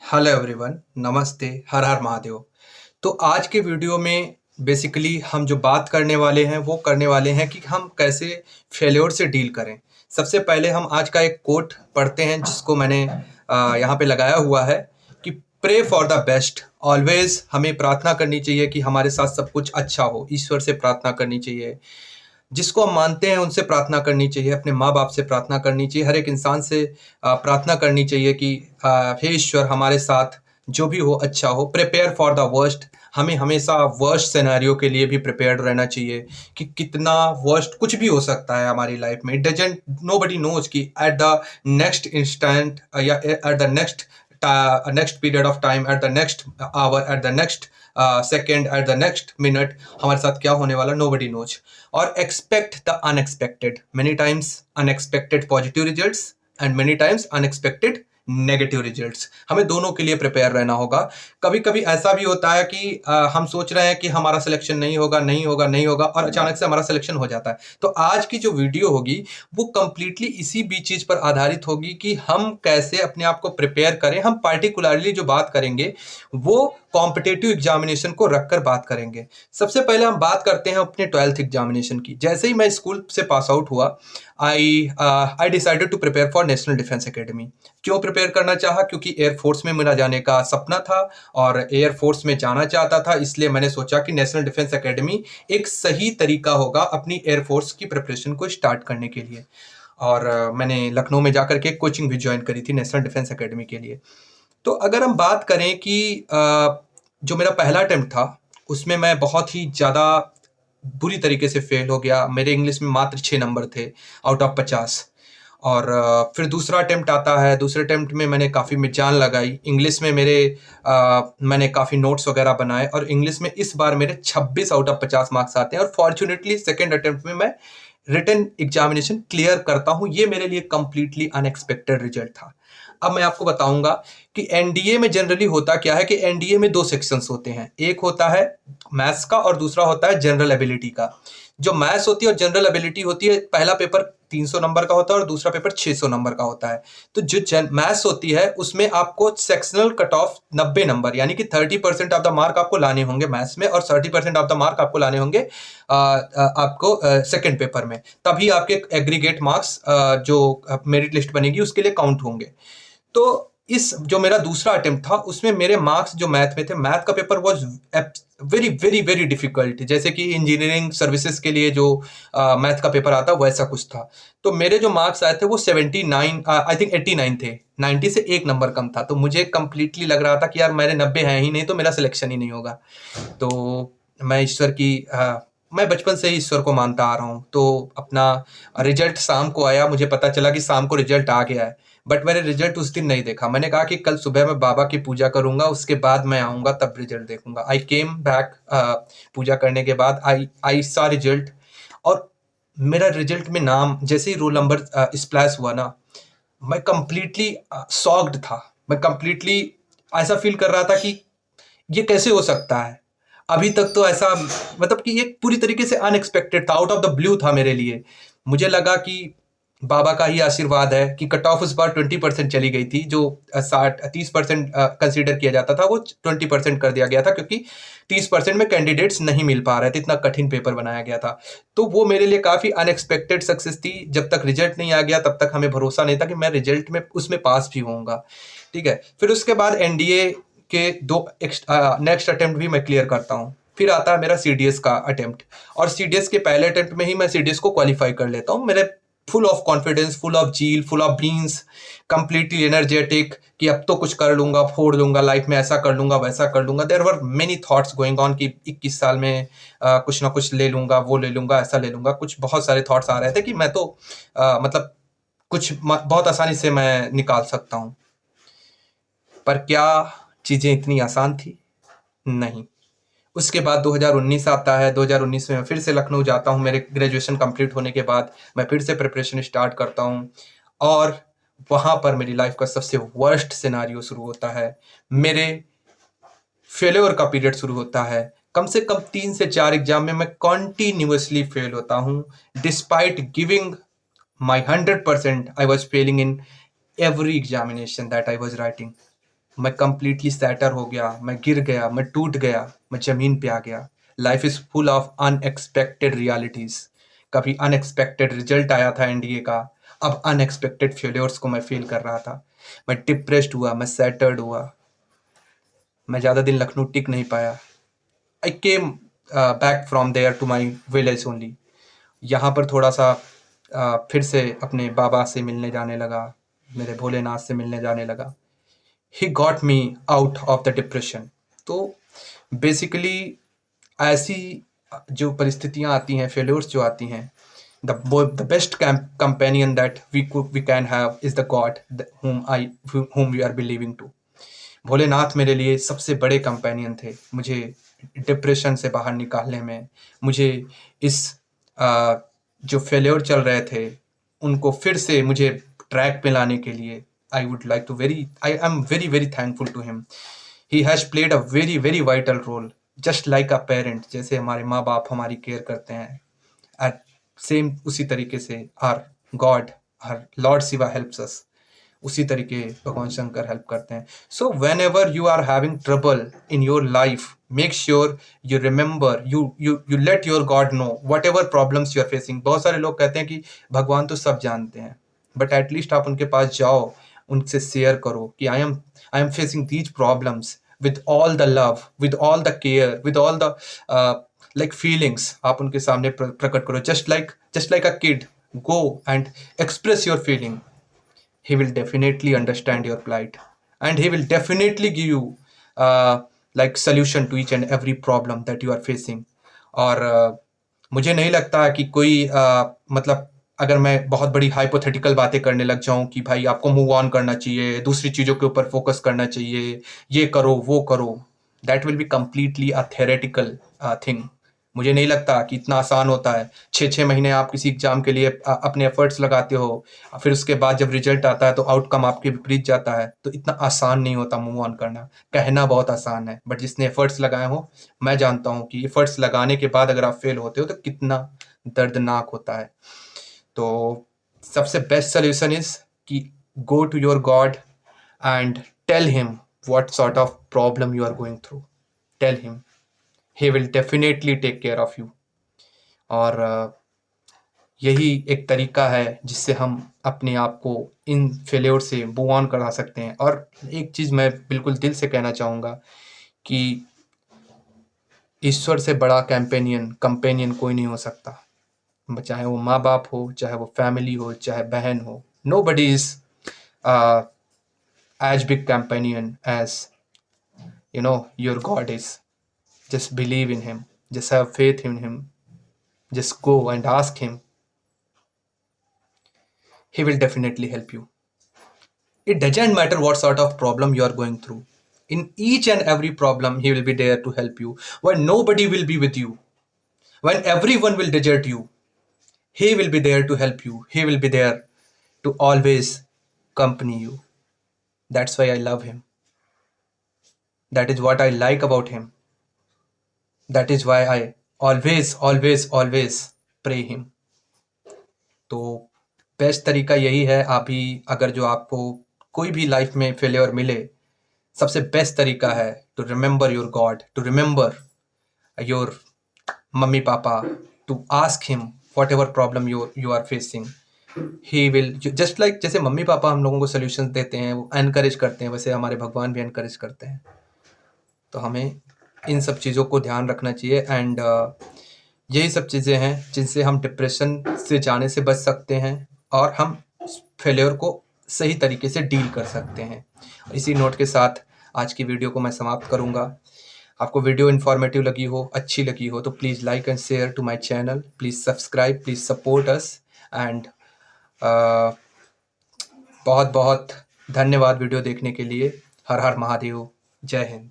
Hello everyone, नमस्ते, हर हर महादेव। तो आज के वीडियो में बेसिकली हम जो बात करने वाले हैं वो करने वाले हैं कि हम कैसे फेल्योर से डील करें। सबसे पहले हम आज का एक कोट पढ़ते हैं जिसको मैंने यहाँ पे लगाया हुआ है कि pray for the best. Always हमें प्रार्थना करनी चाहिए कि हमारे साथ सब कुछ अच्छा हो। ईश्वर से प्रार्थना करनी चाहिए, जिसको हम मानते हैं उनसे प्रार्थना करनी चाहिए, अपने माँ बाप से प्रार्थना करनी चाहिए, हर एक इंसान से प्रार्थना करनी चाहिए कि हे ईश्वर हमारे साथ जो भी हो अच्छा हो। प्रिपेयर फॉर द वर्स्ट, हमें हमेशा वर्स्ट सिनेरियो के लिए भी प्रिपेयर्ड रहना चाहिए कि कितना वर्स्ट कुछ भी हो सकता है हमारी लाइफ में। इट डजेंट, नोबडी नोज कि एट द नेक्स्ट इंस्टेंट या at the next period of time, at the next hour, at the next second, at the next minute हमारे साथ क्या होने वाला, नोबडी नोज। और expect the unexpected. Many times unexpected positive results and many times unexpected negative results. हमें दोनों के लिए प्रिपेयर रहना होगा। कभी कभी ऐसा भी होता है कि हम सोच रहे हैं कि हमारा सिलेक्शन नहीं होगा नहीं होगा नहीं होगा, और अचानक से हमारा सिलेक्शन हो जाता है। तो आज की जो वीडियो होगी वो कंप्लीटली इसी भी चीज पर आधारित होगी कि हम कैसे अपने आप को प्रिपेयर करें। हम पार्टिकुलरली जो बात करेंगे वो कॉम्पिटेटिव एग्जामिनेशन को रखकर बात करेंगे। सबसे पहले हम बात करते हैं अपने 12th एग्जामिनेशन की। जैसे ही मैं स्कूल से पास आउट हुआ, I decided to prepare for national defence academy. क्यों प्रिपेयर करना चाहा? क्योंकि एयरफोर्स में मेरा जाने का सपना था और एयरफोर्स में जाना चाहता था, इसलिए मैंने सोचा कि नेशनल डिफेंस एकेडमी एक सही तरीका होगा अपनी एयरफोर्स की प्रिपरेशन को स्टार्ट करने के लिए। और मैंने लखनऊ में जाकर के कोचिंग भी ज्वाइन करी थी नेशनल डिफेंस एकेडमी के लिए। तो अगर हम बात करें कि जो मेरा पहला अटेम्प्ट था उसमें मैं बहुत ही ज़्यादा बुरी तरीके से फेल हो गया। मेरे इंग्लिश में मात्र 6 नंबर थे आउट ऑफ 50। और फिर दूसरा अटेम्प्ट आता है। दूसरे अटेम्प्ट में मैंने काफ़ी में जान लगाई इंग्लिश में। मैंने काफ़ी नोट्स वगैरह बनाए और इंग्लिश में इस बार मेरे 26 आउट ऑफ 50 मार्क्स आते हैं। और फॉर्चुनेटली सेकेंड अटेम्प्ट में मैं रिटन एग्जामिनेशन क्लियर करता हूँ। ये मेरे लिए कंप्लीटली अनएक्सपेक्टेड रिजल्ट था। अब मैं आपको बताऊंगा कि एनडीए में जनरली होता क्या है कि एनडीए में 2 सेक्शंस होते हैं। एक होता है मैथ्स का और दूसरा होता है जनरल एबिलिटी का। जो मैथ्स होती है और जनरल एबिलिटी होती है, पहला पेपर 300 नंबर का होता है और दूसरा पेपर 600 नंबर का होता है। तो जो मैथ्स होती है उसमें आपको सेक्शनल कट ऑफ 90 नंबर, यानी कि 30% ऑफ द मार्क आपको लाने होंगे मैथ्स में और 30% ऑफ द मार्क आपको लाने होंगे आपको सेकेंड पेपर में। तभी आपके एग्रीगेट मार्क्स जो मेरिट लिस्ट बनेगी उसके लिए काउंट होंगे। तो इस जो मेरा दूसरा अटेम्प्ट था उसमें मेरे मार्क्स जो मैथ में थे, मैथ का paper was very very very difficult. जैसे कि इंजीनियरिंग सर्विसेज के लिए जो मैथ का पेपर आता वैसा कुछ था। तो मेरे जो मार्क्स आए थे वो 79, आई थिंक 89 थे। 90 से 1 नंबर कम था। तो मुझे कंप्लीटली लग रहा था कि यार मेरे 90 हैं ही नहीं तो मेरा सिलेक्शन ही नहीं होगा। तो मैं ईश्वर की मैं बचपन से ही ईश्वर को मानता आ रहा हूँ। तो अपना रिजल्ट शाम को आया, मुझे पता चला कि शाम को रिजल्ट आ गया है। बट मैंने रिजल्ट उस दिन नहीं देखा। मैंने कहा कि कल सुबह मैं बाबा की पूजा करूंगा, उसके बाद मैं आऊंगा तब रिजल्ट देखूंगा। आई केम बैक पूजा करने के बाद आई आई सा रिजल्ट। और मेरा रिजल्ट में नाम जैसे ही रोल नंबर स्प्लैश हुआ ना, मैं कंप्लीटली शॉक्ड था। मैं कंप्लीटली ऐसा फील कर रहा था कि ये कैसे हो सकता है। अभी तक तो ऐसा, मतलब कि ये पूरी तरीके से अनएक्सपेक्टेड था, आउट ऑफ द ब्लू था मेरे लिए। मुझे लगा कि बाबा का ही आशीर्वाद है कि कट ऑफ उस बार 20% चली गई थी। जो 30% कंसीडर किया जाता था वो 20% कर दिया गया था, क्योंकि 30% में कैंडिडेट्स नहीं मिल पा रहे थे, इतना कठिन पेपर बनाया गया था। तो वो मेरे लिए काफ़ी अनएक्सपेक्टेड सक्सेस थी। जब तक रिजल्ट नहीं आ गया तब तक हमें भरोसा नहीं था कि मैं रिजल्ट में उसमें पास भी होऊंगा। ठीक है, फिर उसके बाद एनडीए के 2 नेक्स्ट अटेम्प्ट भी मैं क्लियर करता हूँ। फिर आता है मेरा सीडीएस का अटेम्प्ट, और सीडीएस के पहले अटेम्प्ट में ही मैं सीडीएस को क्वालिफाई कर लेता हूँ। मेरे full of confidence, full of zeal, full of beans, completely energetic कि अब तो कुछ कर लूंगा, फोड़ लूंगा लाइफ में, ऐसा कर लूंगा वैसा कर लूंगा। There were many thoughts going on कि 21 साल में कुछ ना कुछ ले लूंगा, वो ले लूंगा, ऐसा ले लूंगा। कुछ बहुत सारे थॉट्स आ रहे थे कि मैं तो मतलब कुछ बहुत आसानी से मैं निकाल सकता हूँ। पर क्या चीज़ें इतनी आसान थी? नहीं। उसके बाद 2019 आता है। 2019 में मैं फिर से लखनऊ जाता हूँ। मेरे ग्रेजुएशन कंप्लीट होने के बाद मैं फिर से प्रिपरेशन स्टार्ट करता हूँ, और वहाँ पर मेरी लाइफ का सबसे वर्स्ट सिनारियो शुरू होता है। मेरे फेल्योर का पीरियड शुरू होता है। कम से कम 3 से 4 एग्जाम में मैं कॉन्टिन्यूसली फेल होता हूँ। Despite giving my 100%, I was Fehling in every examination that I was writing. मैं कंप्लीटली सैटर हो गया, मैं गिर गया, मैं टूट गया, मैं ज़मीन पे आ गया। Life is full of unexpected realities. कभी अनएक्सपेक्टेड रिजल्ट आया था एनडीए का, अब अनएक्सपेक्टेड फेल्योर्स को मैं फील कर रहा था। मैं डिप्रेस्ड हुआ, मैं सैटर्ड हुआ, मैं ज़्यादा दिन लखनऊ टिक नहीं पाया। I came back from there to my village only. यहाँ पर थोड़ा सा फिर से अपने बाबा से मिलने जाने लगा, मेरे भोलेनाथ से मिलने जाने लगा। He got me out of the depression. तो बेसिकली ऐसी जो परिस्थितियाँ आती हैं, फेल्योर्स जो आती हैं, the best companion that we can have is the God whom we are believing to. Bholenath मेरे लिए सबसे बड़े कंपेनियन थे, मुझे डिप्रेशन से बाहर निकालने में, मुझे इस जो फेल्योर चल रहे थे उनको फिर से मुझे ट्रैक पे लाने के लिए I am very very thankful to him. He has played a very very vital role, just like a parent. जैसे हमारे माँ बाप हमारी केयर करते हैं, एट सेम उसी तरीके से our God, our Lord Shiva helps us, उसी तरीके भगवान शंकर हेल्प करते हैं। So whenever you are having trouble in your life, make sure you remember, you let your God know whatever problems you are facing. बहुत सारे लोग कहते हैं कि भगवान तो सब जानते हैं, बट एटलीस्ट आप उनके पास जाओ, उनसे शेयर करो कि I am facing these problems with all the love, with all the care, with all the like feelings। आप उनके सामने प्रकट करो, just like a kid, go and express your feeling। he will definitely understand your plight, and he will definitely give you like solution to each and every problem that you are facing। और मुझे नहीं लगता कि कोई मतलब अगर मैं बहुत बड़ी हाइपोथेटिकल बातें करने लग जाऊं कि भाई आपको मूव ऑन करना चाहिए, दूसरी चीज़ों के ऊपर फोकस करना चाहिए, ये करो वो करो, that will be completely a theoretical thing. मुझे नहीं लगता कि इतना आसान होता है। 6-6 महीने आप किसी एग्जाम के लिए अपने एफर्ट्स लगाते हो, फिर उसके बाद जब रिजल्ट आता है तो आउटकम आपके विपरीत जाता है, तो इतना आसान नहीं होता मूव ऑन करना। कहना बहुत आसान है, बट जिसने एफर्ट्स लगाए हो, मैं जानता हूँ कि एफर्ट्स लगाने के बाद अगर आप फेल होते हो तो कितना दर्दनाक होता है। तो सबसे बेस्ट सोल्यूशन इज कि go to your God and tell him what sort of problem you are going through। tell him, he will definitely take care of you। और यही एक तरीका है जिससे हम अपने आप को इन फेल्योर से मूव ऑन करा सकते हैं। और एक चीज़ मैं बिल्कुल दिल से कहना चाहूँगा कि ईश्वर से बड़ा कंपेनियन कोई नहीं हो सकता, चाहे वो माँ बाप हो, चाहे वो फैमिली हो, चाहे बहन हो। Nobody is as big companion as your God is. Just believe in him, just have faith in him, just go and ask him, he will definitely help you। It doesn't matter what sort of problem you are going through, in each and every problem he will be there to help you। When nobody will be with you, when everyone will desert you, he will be there to help you, he will be there to always accompany you। That's why I love him, that is what I like about him, that is why I always pray him। तो best तरीका यही है। आप ही अगर जो आपको कोई भी लाइफ में फेलियर मिले, सबसे बेस्ट तरीका है to remember your God, to remember your mummy papa, to ask him whatever problem you are facing. He will just like जैसे मम्मी पापा हम लोगों को सोल्यूशन देते हैं, वो एनकरेज करते हैं, वैसे हमारे भगवान भी एनकरेज करते हैं। तो हमें इन सब चीज़ों को ध्यान रखना चाहिए। एंड यही सब चीज़ें हैं जिनसे हम डिप्रेशन से जाने से बच सकते हैं और हम फेलियर को सही तरीके से डील कर सकते हैं। इसी नोट के साथ आज की वीडियो को मैं समाप्त करूंगा। आपको वीडियो इन्फॉर्मेटिव लगी हो, अच्छी लगी हो, तो please like and share to my channel, please subscribe, please support us. And बहुत बहुत धन्यवाद वीडियो देखने के लिए। हर हर महादेव, जय हिंद।